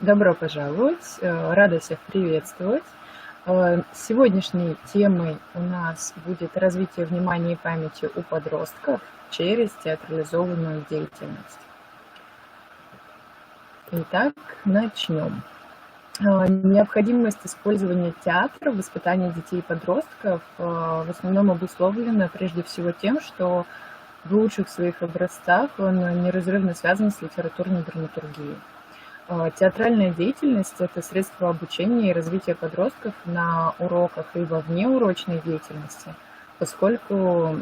Добро пожаловать, рада всех приветствовать. Сегодняшней темой у нас будет развитие внимания и памяти у подростков через театрализованную деятельность. Итак, начнем. Необходимость использования театра в воспитании детей и подростков в основном обусловлена прежде всего тем, что в лучших своих образцах он неразрывно связан с литературной драматургией. Театральная деятельность – это средство обучения и развития подростков на уроках и во внеурочной деятельности, поскольку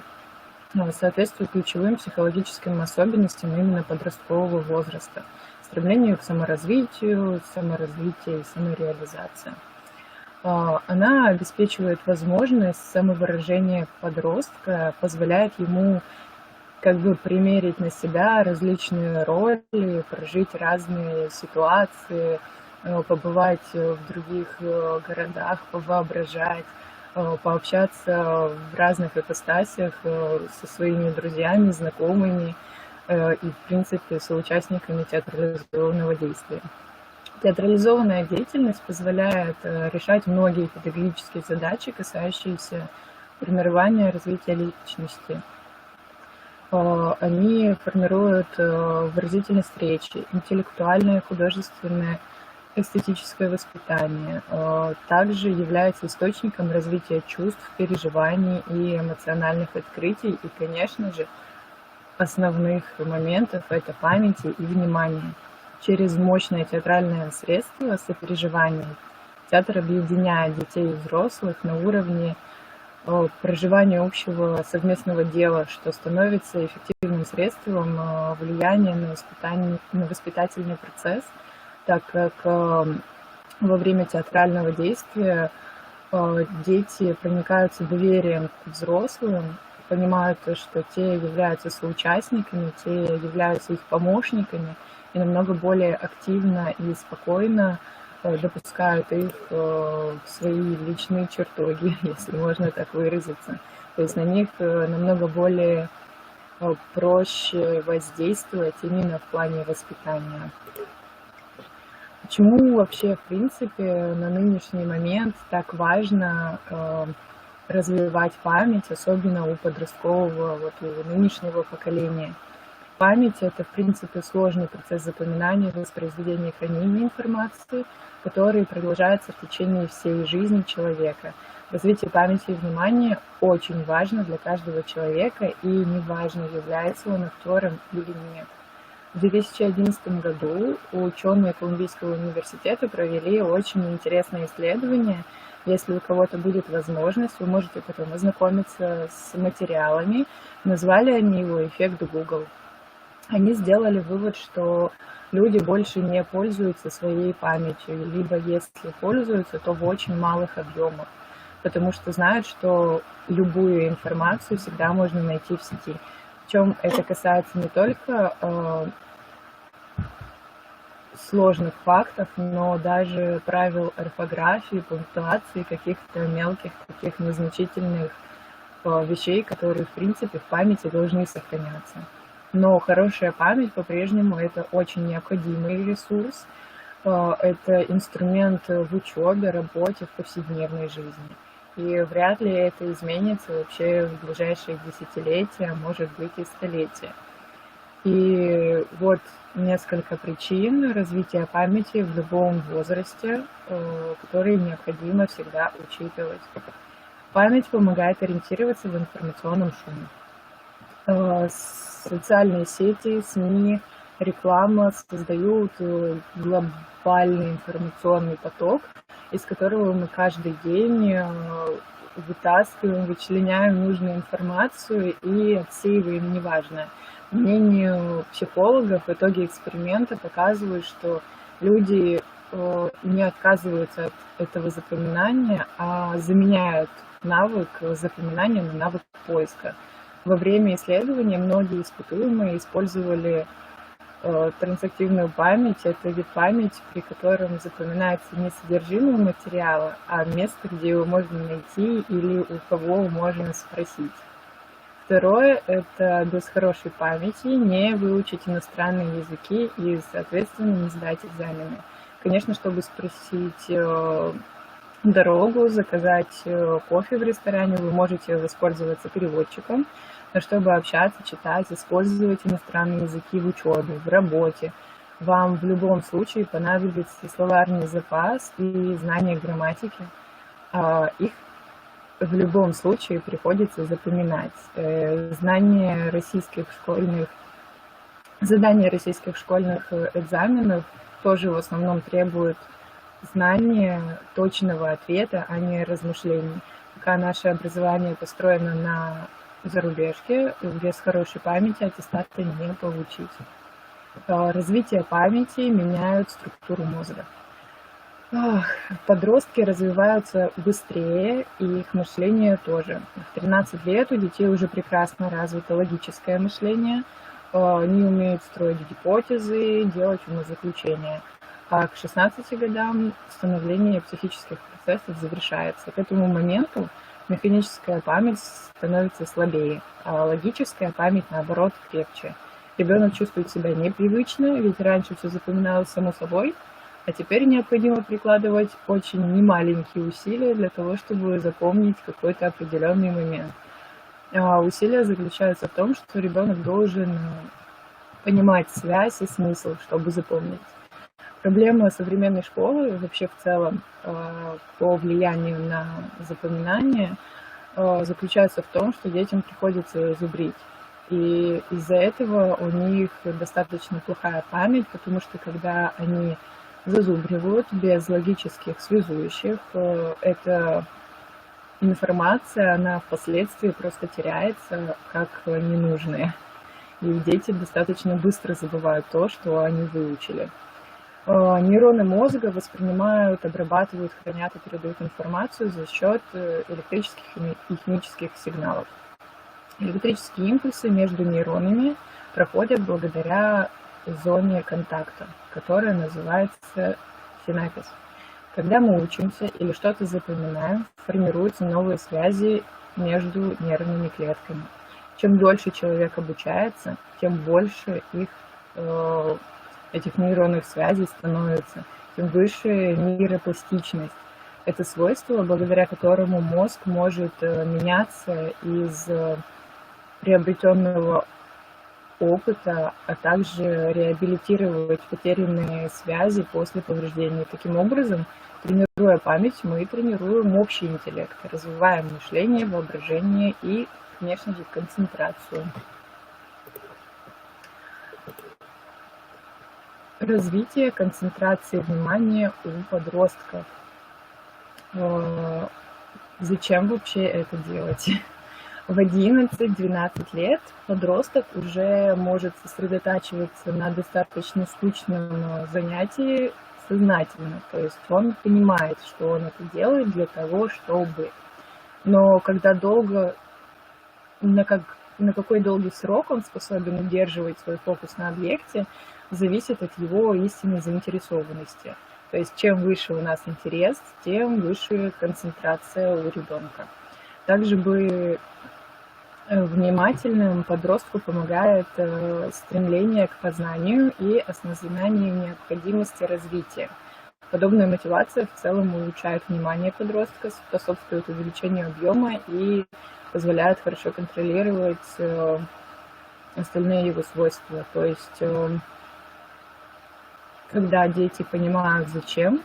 соответствует ключевым психологическим особенностям именно подросткового возраста, стремлению к саморазвитию и самореализации. Она обеспечивает возможность самовыражения подростка, позволяет ему примерить на себя различные роли, прожить разные ситуации, побывать в других городах, повоображать, пообщаться в разных ипостасях со своими друзьями, знакомыми и, в принципе, соучастниками театрализованного действия. Театрализованная деятельность позволяет решать многие педагогические задачи, касающиеся формирования и развития личности. Они формируют выразительность речи, интеллектуальное, художественное, эстетическое воспитание. Также являются источником развития чувств, переживаний и эмоциональных открытий. И, конечно же, основных моментов – это памяти и внимания. Через мощное театральное средство сопереживания театр объединяет детей и взрослых на уровне проживания общего совместного дела, что становится эффективным средством влияния на воспитательный процесс, так как во время театрального действия дети проникаются доверием к взрослым, понимают, что те являются соучастниками, те являются их помощниками, и намного более активно и спокойно допускают их в свои личные чертоги, если можно так выразиться. То есть на них намного более проще воздействовать именно в плане воспитания. Почему вообще, в принципе, на нынешний момент так важно развивать память, особенно у подросткового, у нынешнего поколения? Память – это, в принципе, сложный процесс запоминания, воспроизведения и хранения информации, который продолжается в течение всей жизни человека. Развитие памяти и внимания очень важно для каждого человека, и неважно, является он актером или нет. В 2011 году ученые Колумбийского университета провели очень интересное исследование. Если у кого-то будет возможность, вы можете потом ознакомиться с материалами. Назвали они его «Эффект Google». Они сделали вывод, что люди больше не пользуются своей памятью, либо если пользуются, то в очень малых объемах, потому что знают, что любую информацию всегда можно найти в сети. Причем это касается не только сложных фактов, но даже правил орфографии, пунктуации, каких-то мелких, таких незначительных вещей, которые, в принципе, в памяти должны сохраняться. Но хорошая память по-прежнему это очень необходимый ресурс, это инструмент в учебе, работе, в повседневной жизни. И вряд ли это изменится вообще в ближайшие десятилетия, а может быть и столетия. И вот несколько причин развития памяти в любом возрасте, которые необходимо всегда учитывать. Память помогает ориентироваться в информационном шуме. Социальные сети, СМИ, реклама создают глобальный информационный поток, из которого мы каждый день вытаскиваем, вычленяем нужную информацию и отсеиваем неважное. По мнению психологов, итоги эксперимента показывают, что люди не отказываются от этого запоминания, а заменяют навык запоминания на навык поиска. Во время исследования многие испытуемые использовали трансактивную память. Это вид памяти, при котором запоминается не содержимое материала, а место, где его можно найти или у кого можно спросить. Второе – это без хорошей памяти не выучить иностранные языки и, соответственно, не сдать экзамены. Конечно, чтобы спросить дорогу, заказать кофе в ресторане, вы можете воспользоваться переводчиком, но чтобы общаться, читать, использовать иностранные языки в учебе, в работе, вам в любом случае понадобится словарный запас и знание грамматики. Их в любом случае приходится запоминать. Задания российских школьных экзаменов тоже в основном требуют знания точного ответа, а не размышлений. Пока наше образование построено на зарубежке, без хорошей памяти аттестата не получить. Развитие памяти меняет структуру мозга. Подростки развиваются быстрее, и их мышление тоже. В 13 лет у детей уже прекрасно развито логическое мышление, они умеют строить гипотезы, делать умозаключения. А к 16 годам становление психических процессов завершается. К этому моменту механическая память становится слабее, а логическая память, наоборот, крепче. Ребенок чувствует себя непривычно, ведь раньше все запоминалось само собой, а теперь необходимо прикладывать очень немаленькие усилия для того, чтобы запомнить какой-то определенный момент. Усилия заключаются в том, что ребенок должен понимать связь и смысл, чтобы запомнить. Проблема современной школы вообще в целом по влиянию на запоминание заключается в том, что детям приходится зубрить. И из-за этого у них достаточно плохая память, потому что когда они зазубривают без логических связующих, эта информация, она впоследствии просто теряется как ненужная. И дети достаточно быстро забывают то, что они выучили. Нейроны мозга воспринимают, обрабатывают, хранят и передают информацию за счет электрических и химических сигналов. Электрические импульсы между нейронами проходят благодаря зоне контакта, которая называется синапс. Когда мы учимся или что-то запоминаем, формируются новые связи между нервными клетками. Чем дольше человек обучается, тем больше этих нейронных связей становится, тем выше нейропластичность. Это свойство, благодаря которому мозг может меняться из приобретенного опыта, а также реабилитировать потерянные связи после повреждений. Таким образом, тренируя память, мы тренируем общий интеллект, развиваем мышление, воображение и, конечно же, концентрацию. Развитие концентрации внимания у подростков. Зачем вообще это делать? В 11-12 лет подросток уже может сосредотачиваться на достаточно скучном занятии сознательно. То есть он понимает, что он это делает для того, чтобы. Но когда на какой долгий срок он способен удерживать свой фокус на объекте, зависит от его истинной заинтересованности. То есть чем выше у нас интерес, тем выше концентрация у ребенка. Также внимательным подростку помогает стремление к познанию и осознанию необходимости развития. Подобная мотивация в целом улучшает внимание подростка, способствует увеличению объема и позволяет хорошо контролировать остальные его свойства. То есть, когда дети понимают, зачем,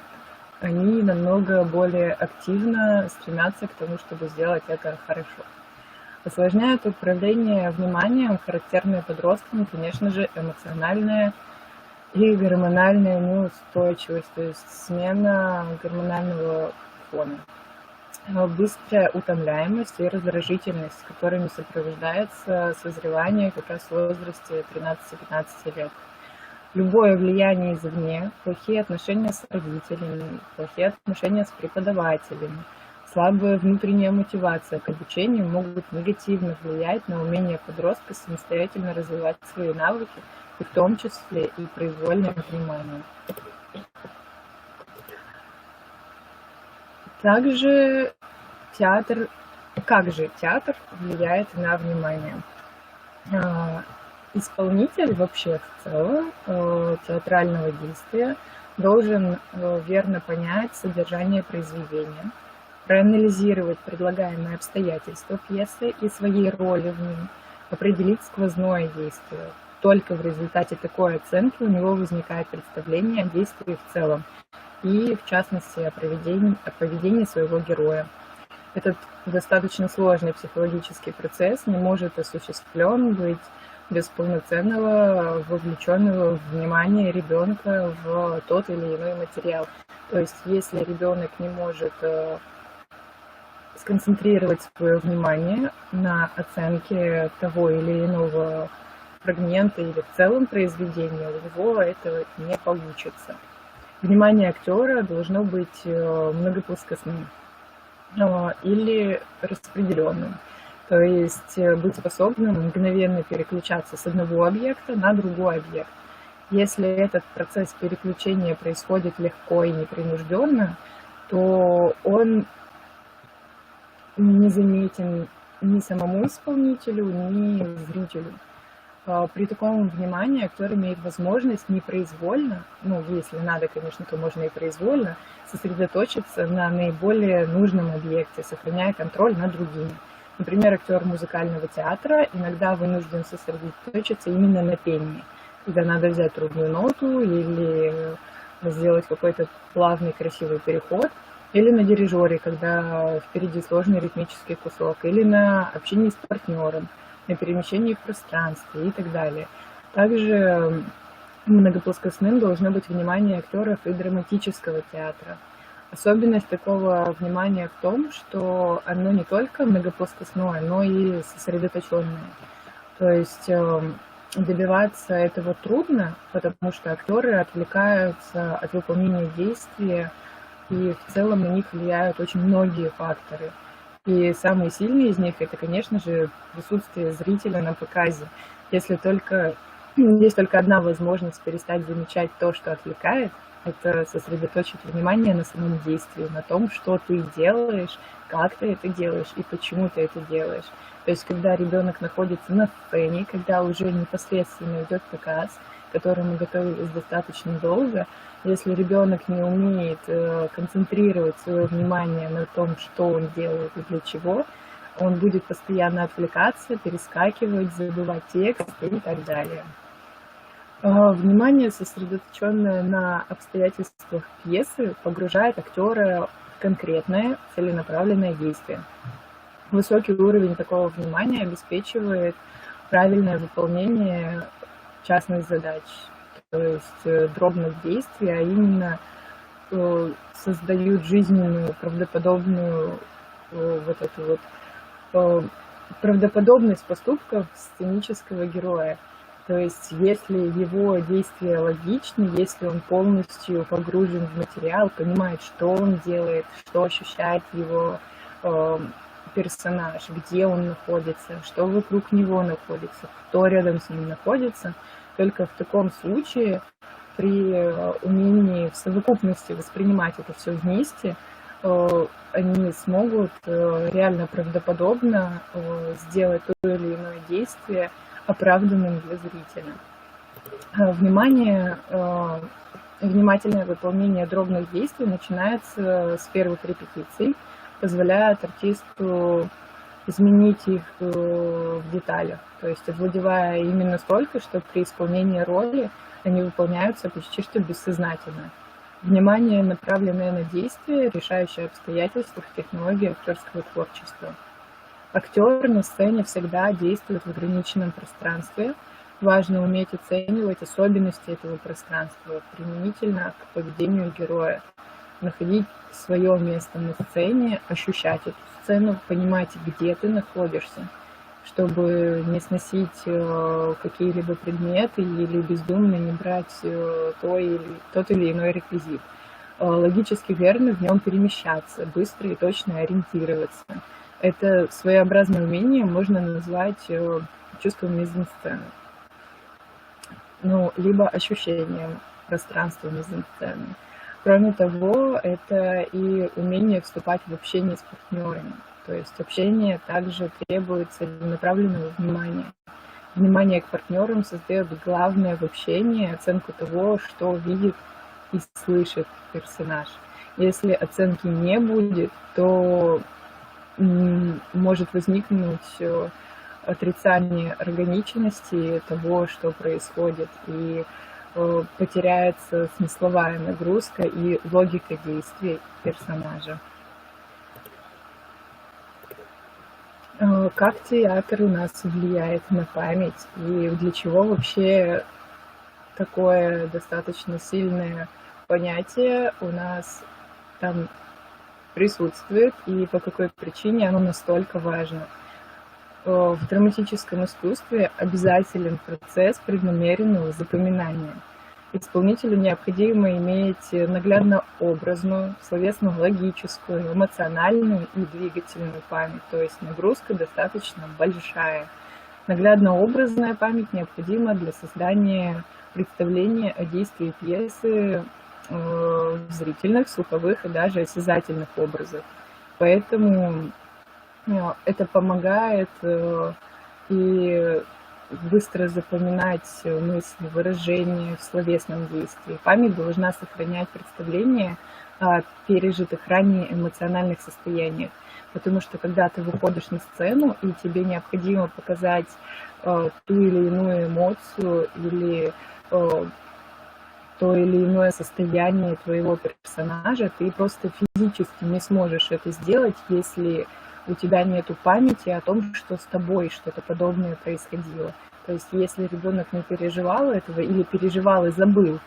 они намного более активно стремятся к тому, чтобы сделать это хорошо. Осложняет управление вниманием, характерное подросткам, конечно же, эмоциональная и гормональная неустойчивость, то есть смена гормонального фона, быстрая утомляемость и раздражительность, с которыми сопровождается созревание как раз в возрасте 13-15 лет. Любое влияние извне, плохие отношения с родителями, плохие отношения с преподавателями, слабая внутренняя мотивация к обучению могут негативно влиять на умение подростка самостоятельно развивать свои навыки, и в том числе и произвольное внимание. Также как же театр влияет на внимание? Исполнитель вообще в целом театрального действия должен верно понять содержание произведения, проанализировать предлагаемые обстоятельства пьесы и своей роли в ней, определить сквозное действие. Только в результате такой оценки у него возникает представление о действии в целом и, в частности, о поведении своего героя. Этот достаточно сложный психологический процесс не может осуществлен быть без полноценного вовлеченного внимания ребенка в тот или иной материал. То есть, если ребенок не может сконцентрировать свое внимание на оценке того или иного фрагмента или в целом произведения, у него это не получится. Внимание актера должно быть многоплоскостным или распределенным, то есть быть способным мгновенно переключаться с одного объекта на другой объект. Если этот процесс переключения происходит легко и непринужденно, то он не заметен ни самому исполнителю, ни зрителю. При таком внимании актер имеет возможность непроизвольно, если надо, конечно, то можно и произвольно, сосредоточиться на наиболее нужном объекте, сохраняя контроль над другими. Например, актер музыкального театра иногда вынужден сосредоточиться именно на пении, когда надо взять трудную ноту или сделать какой-то плавный красивый переход, или на дирижере, когда впереди сложный ритмический кусок, или на общении с партнером, на перемещении в пространстве и так далее. Также многоплоскостным должно быть внимание актеров и драматического театра. Особенность такого внимания в том, что оно не только многоплоскостное, но и сосредоточенное. То есть добиваться этого трудно, потому что актеры отвлекаются от выполнения действия, и в целом на них влияют очень многие факторы. И самый сильный из них — это, конечно же, присутствие зрителя на показе. Есть только одна возможность перестать замечать то, что отвлекает, это сосредоточить внимание на самом действии, на том, что ты делаешь, как ты это делаешь и почему ты это делаешь. То есть, когда ребенок находится на сцене, когда уже непосредственно идет показ, к которому готовились достаточно долго, если ребенок не умеет концентрировать свое внимание на том, что он делает и для чего, он будет постоянно отвлекаться, перескакивать, забывать текст и так далее. Внимание, сосредоточенное на обстоятельствах пьесы, погружает актера в конкретное, целенаправленное действие. Высокий уровень такого внимания обеспечивает правильное выполнение частных задач, то есть дробных действий, а именно создают жизненную, правдоподобную правдоподобность поступков сценического героя. То есть, если его действия логичны, если он полностью погружен в материал, понимает, что он делает, что ощущает его персонаж, где он находится, что вокруг него находится, кто рядом с ним находится, только в таком случае, при умении в совокупности воспринимать это все вместе, они смогут реально правдоподобно сделать то или иное действие оправданным для зрителя. Внимательное выполнение дробных действий начинается с первых репетиций, позволяет артисту изменить их в деталях, то есть овладевая именно столько, что при исполнении роли они выполняются почти что бессознательно. Внимание, направленное на действие, решающее обстоятельства в технологии актерского творчества. Актер на сцене всегда действует в ограниченном пространстве. Важно уметь оценивать особенности этого пространства применительно к поведению героя, находить свое место на сцене, ощущать эту сцену, понимать, где ты находишься, чтобы не сносить какие-либо предметы или бездумно не брать тот или иной реквизит. Логически верно в нем перемещаться, быстро и точно ориентироваться. Это своеобразное умение можно назвать чувством мизансцены, либо ощущением пространства мизансцены. Кроме того, это и умение вступать в общение с партнерами. То есть общение также требует целенаправленного внимания. Внимание к партнерам создает главное в общении, оценку того, что видит и слышит персонаж. Если оценки не будет, то может возникнуть отрицание органичности того, что происходит, и потеряется смысловая нагрузка и логика действий персонажа. Как театр у нас влияет на память, и для чего вообще такое достаточно сильное понятие у нас там присутствует, и по какой причине оно настолько важно. В драматическом искусстве обязателен процесс преднамеренного запоминания. Исполнителю необходимо иметь наглядно-образную, словесно-логическую, эмоциональную и двигательную память, то есть нагрузка достаточно большая. Наглядно-образная память необходима для создания представления о действии пьесы в зрительных, слуховых и даже осязательных образах. Поэтому это помогает и быстро запоминать мысли, выражения в словесном действии. Память должна сохранять представление о пережитых ранее эмоциональных состояниях. Потому что когда ты выходишь на сцену, и тебе необходимо показать ту или иную эмоцию или то или иное состояние твоего персонажа, ты просто физически не сможешь это сделать, если у тебя нету памяти о том, что с тобой что-то подобное происходило. То есть если ребенок не переживал этого или переживал и забыл,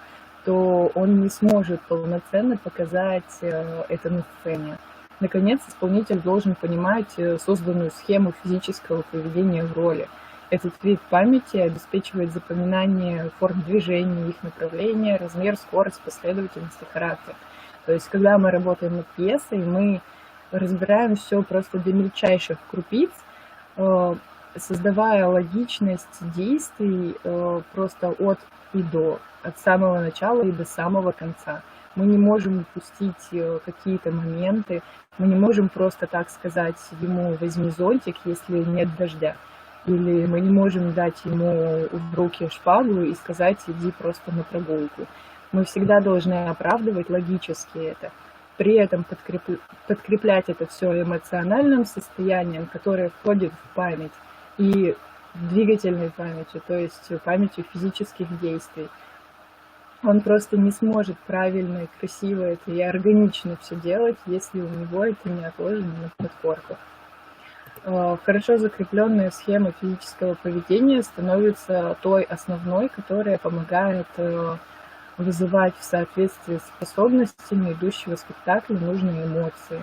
то он не сможет полноценно показать это на сцене. Наконец, исполнитель должен понимать созданную схему физического поведения в роли. Этот вид памяти обеспечивает запоминание форм движения, их направления, размер, скорость, последовательность и характер. То есть, когда мы работаем над пьесой, мы разбираем все просто до мельчайших крупиц, создавая логичность действий просто от и до, от самого начала и до самого конца. Мы не можем упустить какие-то моменты, мы не можем просто так сказать ему «возьми зонтик», если нет дождя. Или мы не можем дать ему в руки шпагу и сказать «иди просто на прогулку». Мы всегда должны оправдывать логически это. При этом подкреплять это все эмоциональным состоянием, которое входит в память, и двигательной памятью, то есть памятью физических действий. Он просто не сможет правильно и красиво это и органично все делать, если у него это не отложено на подкорках. Хорошо закрепленная схема физического поведения становится той основной, которая помогает вызывать в соответствии с способностями идущего спектакля нужные эмоции.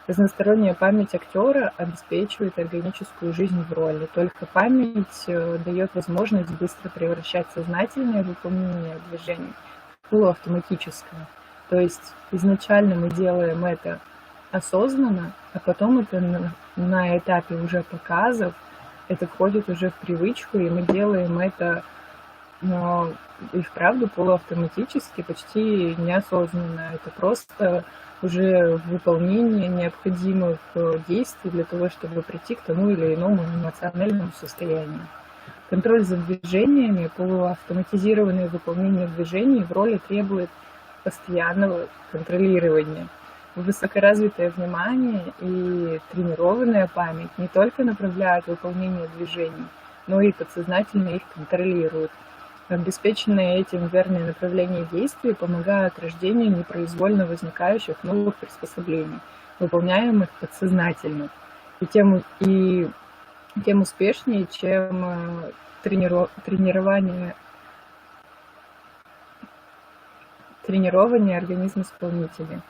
Разносторонняя память актера обеспечивает органическую жизнь в роли. Только память дает возможность быстро превращать сознательное выполнение движений в полуавтоматическое. То есть изначально мы делаем это осознанно, а потом это на этапе уже показов, это входит уже в привычку, и мы делаем это и вправду полуавтоматически, почти неосознанно. Это просто уже выполнение необходимых действий для того, чтобы прийти к тому или иному эмоциональному состоянию. Контроль за движениями, полуавтоматизированное выполнение движений в роли требует постоянного контролирования. Высокоразвитое внимание и тренированная память не только направляют выполнение движений, но и подсознательно их контролируют. Обеспеченные этим верное направление действий помогают рождению непроизвольно возникающих новых приспособлений, выполняемых подсознательно. И тем успешнее, чем тренирование организма исполнителя.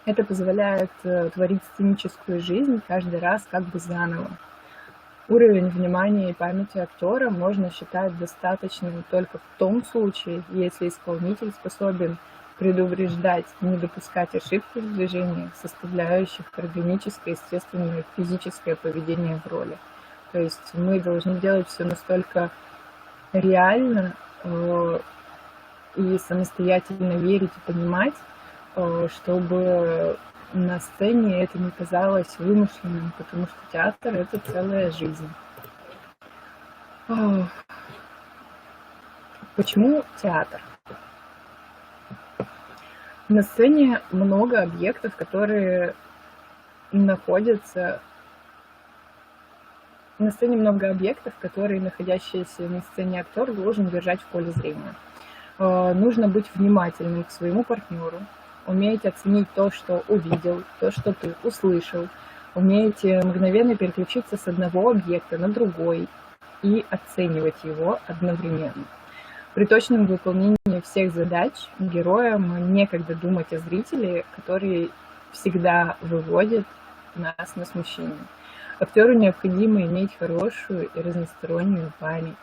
Это позволяет творить сценическую жизнь каждый раз как бы заново. Уровень внимания и памяти актера можно считать достаточным только в том случае, если исполнитель способен предупреждать, не допускать ошибки в движениях, составляющих органическое, естественное физическое поведение в роли. То есть мы должны делать все настолько реально и самостоятельно верить и понимать, чтобы на сцене это не казалось вымышленным, потому что театр — это целая жизнь. Почему театр? На сцене много объектов, которые находятся... На сцене много объектов, которые находящийся на сцене актер должен держать в поле зрения. Нужно быть внимательным к своему партнеру, уметь оценить то, что увидел, то, что ты услышал, уметь мгновенно переключиться с одного объекта на другой и оценивать его одновременно. При точном выполнении всех задач героям некогда думать о зрителе, который всегда выводит нас на смущение. Актеру необходимо иметь хорошую и разностороннюю память.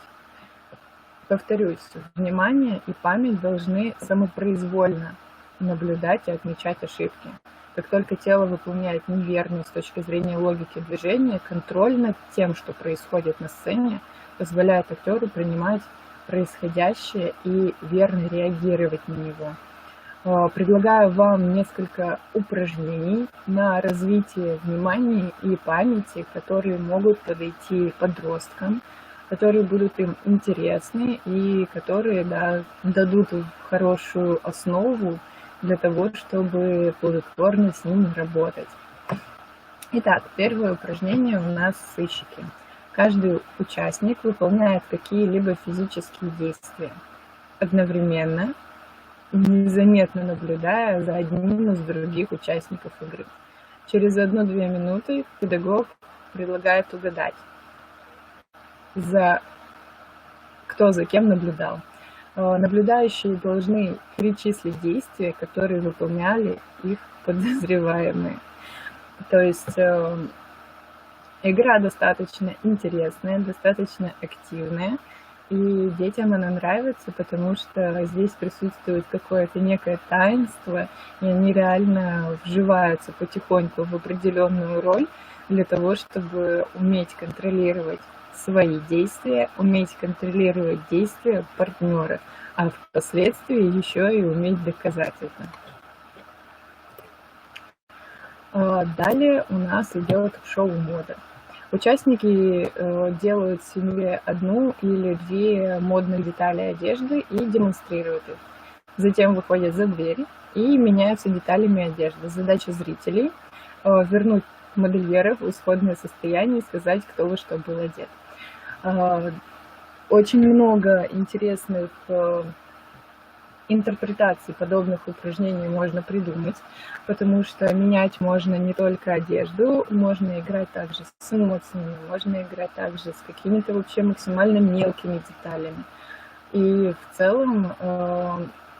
Повторюсь, внимание и память должны самопроизвольно наблюдать и отмечать ошибки. Как только тело выполняет неверно с точки зрения логики движения, контроль над тем, что происходит на сцене, позволяет актеру принимать происходящее и верно реагировать на него. Предлагаю вам несколько упражнений на развитие внимания и памяти, которые могут подойти подросткам, которые будут им интересны и которые дадут хорошую основу для того, чтобы плодотворно с ними работать. Итак, первое упражнение у нас сыщики. Каждый участник выполняет какие-либо физические действия одновременно, незаметно наблюдая за одним из других участников игры. Через 1-2 минуты педагог предлагает угадать, кто за кем наблюдал. Наблюдающие должны перечислить действия, которые выполняли их подозреваемые. То есть игра достаточно интересная, достаточно активная, и детям она нравится, потому что здесь присутствует какое-то некое таинство, и они реально вживаются потихоньку в определенную роль для того, чтобы уметь контролировать свои действия, уметь контролировать действия партнера, а впоследствии еще и уметь доказать это. Далее у нас идет шоу мода. Участники делают себе 1 или 2 модные детали одежды и демонстрируют их. Затем выходят за дверь и меняются деталями одежды. Задача зрителей – вернуть модельеров в исходное состояние и сказать, кто во что был одет. Очень много интересных интерпретаций подобных упражнений можно придумать, потому что менять можно не только одежду, можно играть также с эмоциями, можно играть также с какими-то вообще максимально мелкими деталями. И в целом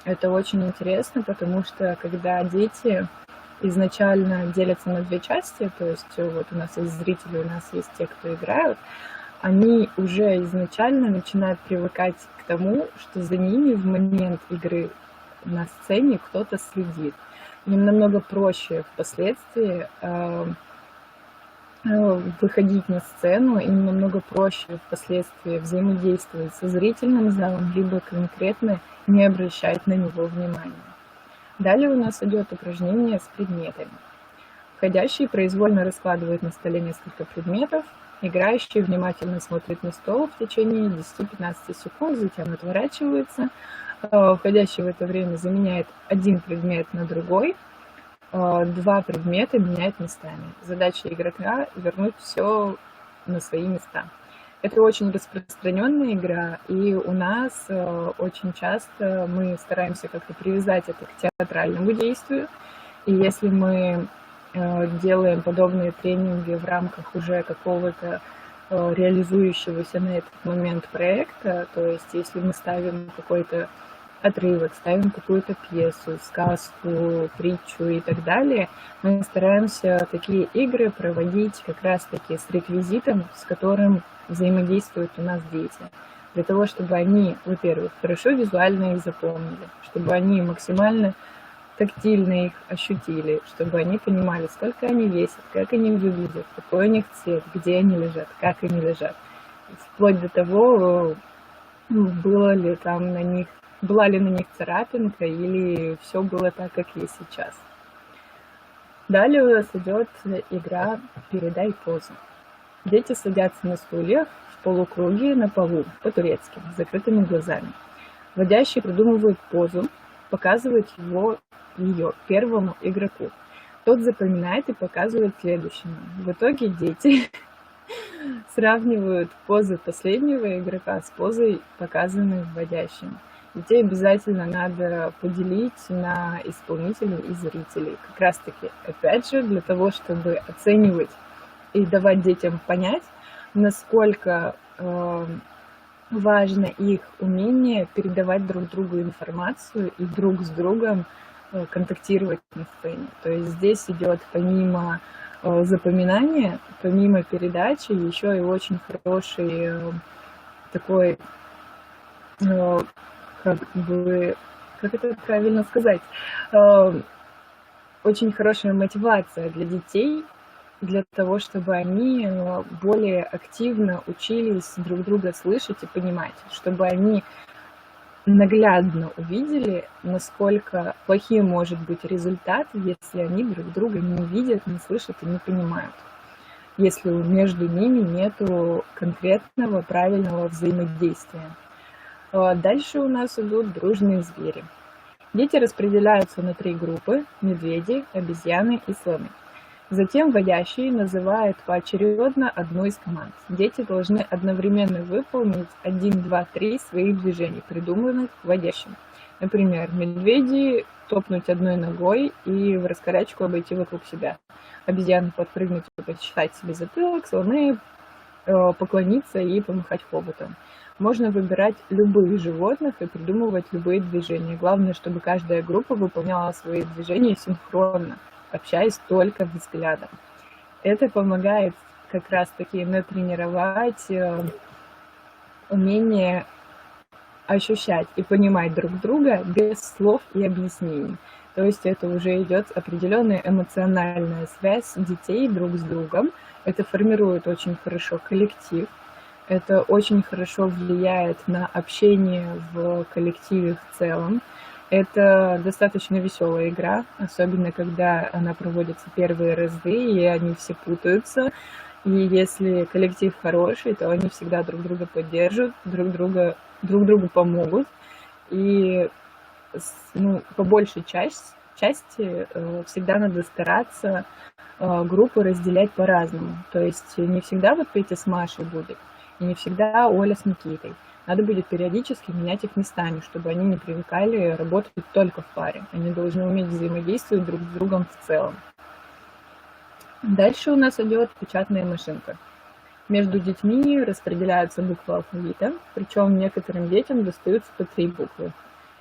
это очень интересно, потому что когда дети изначально делятся на 2 части, то есть вот у нас есть зрители, у нас есть те, кто играют, они уже изначально начинают привыкать к тому, что за ними в момент игры на сцене кто-то следит. Им намного проще впоследствии выходить на сцену, им намного проще впоследствии взаимодействовать со зрительным залом, либо конкретно не обращать на него внимания. Далее у нас идет упражнение с предметами. Входящий произвольно раскладывает на столе несколько предметов, играющий внимательно смотрит на стол в течение 10-15 секунд, затем отворачивается. Входящий в это время заменяет 1 предмет на другой, 2 предмета меняет местами. Задача игрока – вернуть все на свои места. Это очень распространенная игра, и у нас очень часто мы стараемся как-то привязать это к театральному действию. И если мы делаем подобные тренинги в рамках уже какого-то реализующегося на этот момент проекта, то есть если мы ставим какой-то отрывок, ставим какую-то пьесу, сказку, притчу и так далее, мы стараемся такие игры проводить как раз-таки с реквизитом, с которым взаимодействуют у нас дети, для того, чтобы они, во-первых, хорошо визуально их запомнили, чтобы они максимально тактильно их ощутили, чтобы они понимали, сколько они весят, как они выглядят, какой у них цвет, где они лежат, как они лежат. Вплоть до того, была ли на них царапинка или все было так, как есть сейчас. Далее у нас идет игра «Передай позу». Дети садятся на стульях в полукруге на полу, по-турецки, с закрытыми глазами. Водящий придумывает позу, показывать его ее первому игроку. Тот запоминает и показывает следующему. В итоге дети сравнивают позы последнего игрока с позой, показанной вводящим. Детей обязательно надо поделить на исполнителей и зрителей. Как раз таки, опять же, для того, чтобы оценивать и давать детям понять, насколько важно их умение передавать друг другу информацию и друг с другом контактировать на сцене. То есть здесь идет помимо запоминания, помимо передачи, еще и очень хороший такой, как это правильно сказать, очень хорошая мотивация для детей, для того, чтобы они более активно учились друг друга слышать и понимать, чтобы они наглядно увидели, насколько плохим может быть результат, если они друг друга не видят, не слышат и не понимают, если между ними нету конкретного правильного взаимодействия. Дальше у нас идут дружные звери. Дети распределяются на 3 группы: медведи, обезьяны и слоны. Затем вводящий называет поочередно одну из команд. Дети должны одновременно выполнить 1, 2, 3 своих движений, придуманных вводящим. Например, медведи топнуть одной ногой и в раскорячку обойти вокруг себя. Обезьяны подпрыгнуть и посчитать себе затылок, слоны поклониться и помахать хоботом. Можно выбирать любых животных и придумывать любые движения. Главное, чтобы каждая группа выполняла свои движения синхронно, общаясь только взглядом. Это помогает как раз-таки натренировать умение ощущать и понимать друг друга без слов и объяснений. То есть это уже идет определенная эмоциональная связь детей друг с другом. Это формирует очень хорошо коллектив. Это очень хорошо влияет на общение в коллективе в целом. Это достаточно веселая игра, особенно когда она проводится первые разы, и они все путаются. И если коллектив хороший, то они всегда друг друга поддержат, друг другу помогут. И по большей части всегда надо стараться группы разделять по-разному. То есть не всегда вот Петя с Машей будет, и не всегда Оля с Никитой. Надо будет периодически менять их местами, чтобы они не привыкали работать только в паре. Они должны уметь взаимодействовать друг с другом в целом. Дальше у нас идет печатная машинка. Между детьми распределяются буквы алфавита, причем некоторым детям достаются по 3 буквы.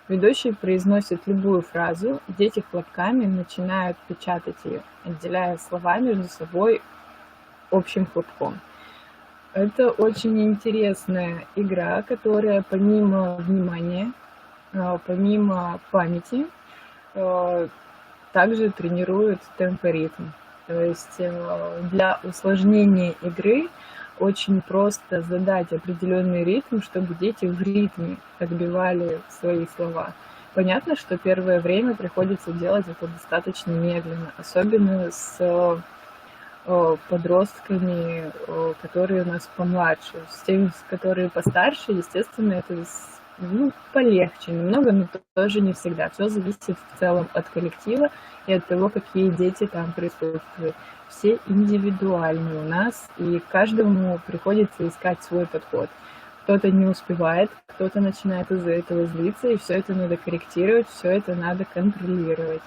Ведущий произносит любую фразу, дети хлопками начинают печатать ее, отделяя слова между собой общим хлопком. Это очень интересная игра, которая помимо внимания, помимо памяти, также тренирует темп и ритм. То есть для усложнения игры очень просто задать определенный ритм, чтобы дети в ритме отбивали свои слова. Понятно, что первое время приходится делать это достаточно медленно, особенно с подростками, которые у нас помладше. С теми, которые постарше, естественно, это полегче немного, но тоже не всегда. Все зависит в целом от коллектива и от того, какие дети там присутствуют. Все индивидуальны у нас, и каждому приходится искать свой подход. Кто-то не успевает, кто-то начинает из-за этого злиться, и все это надо корректировать, все это надо контролировать.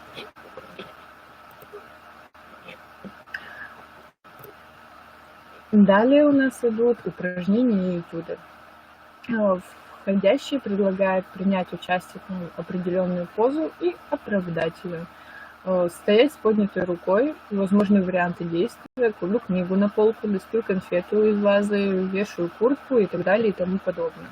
Далее у нас идут упражнения и этюды. Входящий предлагает принять участие в определенную позу и оправдать ее. Стоять с поднятой рукой, возможны варианты действия, кладу книгу на полку, достаю конфету из вазы, вешаю куртку и так далее и тому подобное.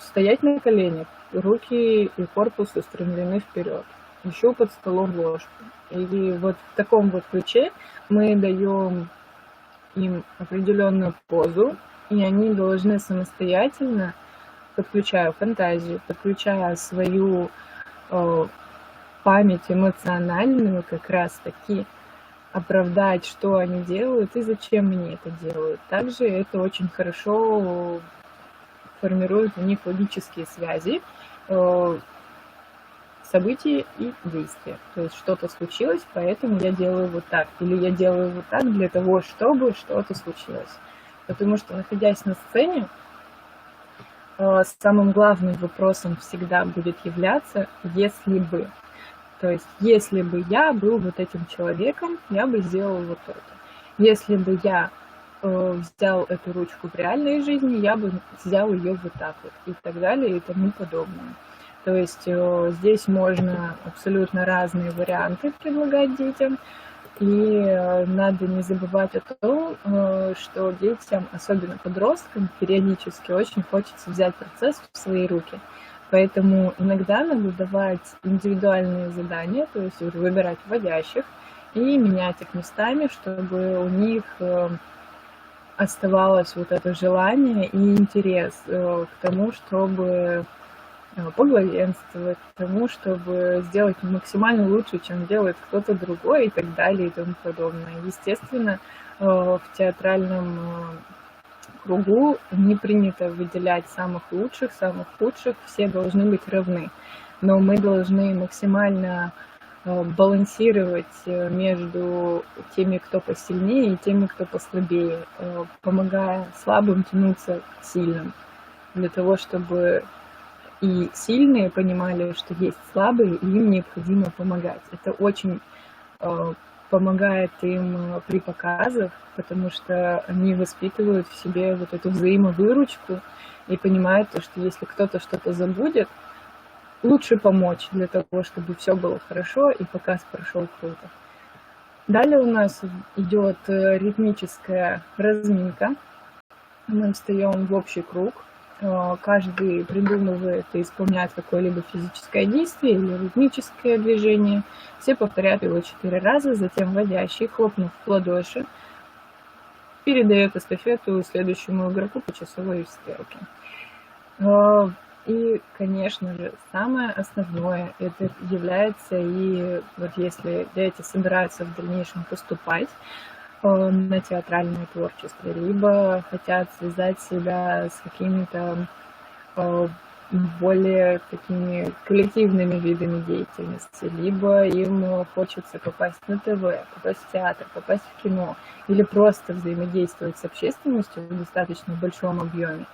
Стоять на коленях, руки и корпус устремлены вперед. Ищу под столом ложку. И вот в таком вот ключе мы даем им определенную позу, и они должны самостоятельно, подключая фантазию, подключая свою память эмоциональную, как раз таки оправдать, что они делают и зачем они это делают. Также это очень хорошо формирует у них логические связи, событие и действие. То есть что-то случилось, поэтому я делаю вот так. Или я делаю вот так для того, чтобы что-то случилось. Потому что, находясь на сцене, самым главным вопросом всегда будет являться «если бы». То есть если бы я был вот этим человеком, я бы сделал вот это. Если бы я взял эту ручку в реальной жизни, я бы взял ее вот так вот, и так далее, и тому подобное. То есть здесь можно абсолютно разные варианты предлагать детям, и надо не забывать о том, что детям, особенно подросткам, периодически очень хочется взять процесс в свои руки. Поэтому иногда надо давать индивидуальные задания, то есть выбирать вводящих и менять их местами, чтобы у них оставалось вот это желание и интерес к тому, чтобы поглавенствовать, к тому, чтобы сделать максимально лучше, чем делает кто-то другой и так далее и тому подобное. Естественно, в театральном кругу не принято выделять самых лучших, самых худших, все должны быть равны. Но мы должны максимально балансировать между теми, кто посильнее, и теми, кто послабее, помогая слабым тянуться к сильным, для того, чтобы и сильные понимали, что есть слабые, и им необходимо помогать. Это очень помогает им при показах, потому что они воспитывают в себе вот эту взаимовыручку и понимают, что если кто-то что-то забудет, лучше помочь для того, чтобы все было хорошо и показ прошел круто. Далее у нас идет ритмическая разминка. Мы встаем в общий круг. Каждый придумывает и исполняет какое-либо физическое действие или ритмическое движение. Все повторяют его 4 раза, затем вводящий, хлопнув в ладоши, передает эстафету следующему игроку по часовой стрелке. И, конечно же, самое основное, это является, и вот если дети собираются в дальнейшем поступать на театральное творчество, либо хотят связать себя с какими-то более такими коллективными видами деятельности, либо им хочется попасть на ТВ, попасть в театр, попасть в кино, или просто взаимодействовать с общественностью в достаточно большом объеме.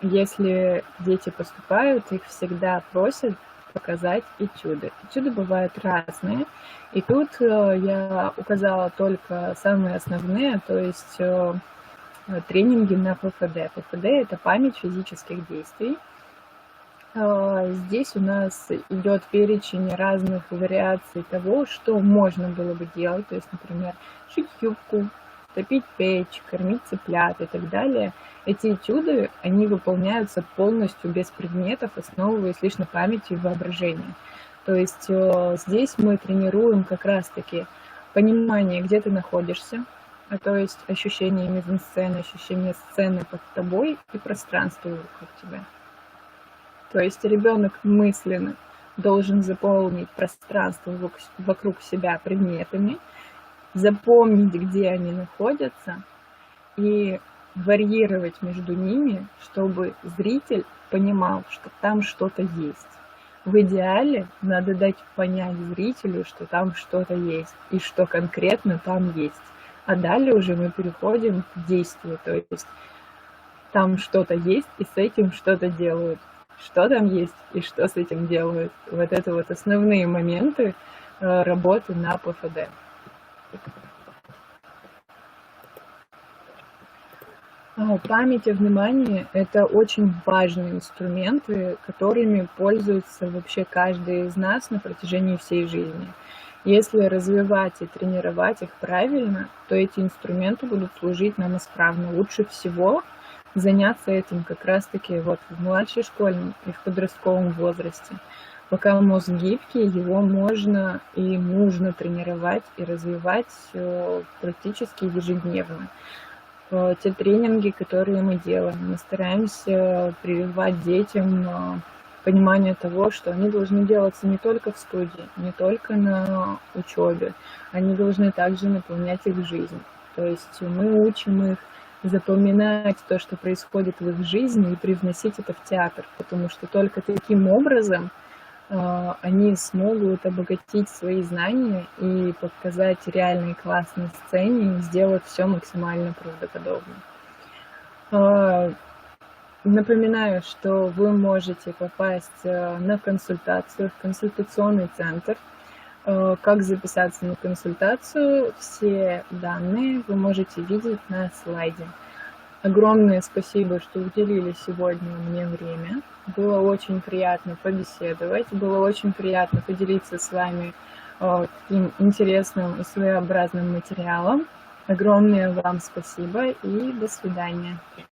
Если дети поступают, их всегда просят показать этюды. Этюды бывают разные, и тут я указала только самые основные, то есть тренинги на ПФД. ПФД – это память физических действий. Здесь у нас идет перечень разных вариаций того, что можно было бы делать, то есть, например, шить юбку, топить печь, кормить цыплят и так далее. Эти этюды, они выполняются полностью без предметов, основываясь лишь на памяти и воображении. То есть здесь мы тренируем как раз-таки понимание, где ты находишься, то есть ощущение мизансцены, ощущение сцены под тобой и пространства вокруг тебя. То есть ребенок мысленно должен заполнить пространство вокруг себя предметами, запомнить, где они находятся, и варьировать между ними, чтобы зритель понимал, что там что-то есть. В идеале надо дать понять зрителю, что там что-то есть, и что конкретно там есть. А далее уже мы переходим к действию, то есть там что-то есть, и с этим что-то делают. Что там есть и что с этим делают. Вот это вот основные моменты работы на ПФД. Память и внимание – это очень важные инструменты, которыми пользуется вообще каждый из нас на протяжении всей жизни. Если развивать и тренировать их правильно, то эти инструменты будут служить нам исправно. Лучше всего заняться этим как раз-таки вот в младшей школе и в подростковом возрасте. Пока мозг гибкий, его можно и нужно тренировать и развивать практически ежедневно. Те тренинги, которые мы делаем, мы стараемся прививать детям понимание того, что они должны делаться не только в студии, не только на учебе, они должны также наполнять их жизнь. То есть мы учим их запоминать то, что происходит в их жизни, и привносить это в театр, потому что только таким образом они смогут обогатить свои знания и показать реальный класс на сцене, и сделать все максимально правдоподобно. Напоминаю, что вы можете попасть на консультацию в консультационный центр. Как записаться на консультацию, все данные вы можете видеть на слайде. Огромное спасибо, что уделили сегодня мне время. Было очень приятно побеседовать, было очень приятно поделиться с вами таким интересным и своеобразным материалом. Огромное вам спасибо и до свидания.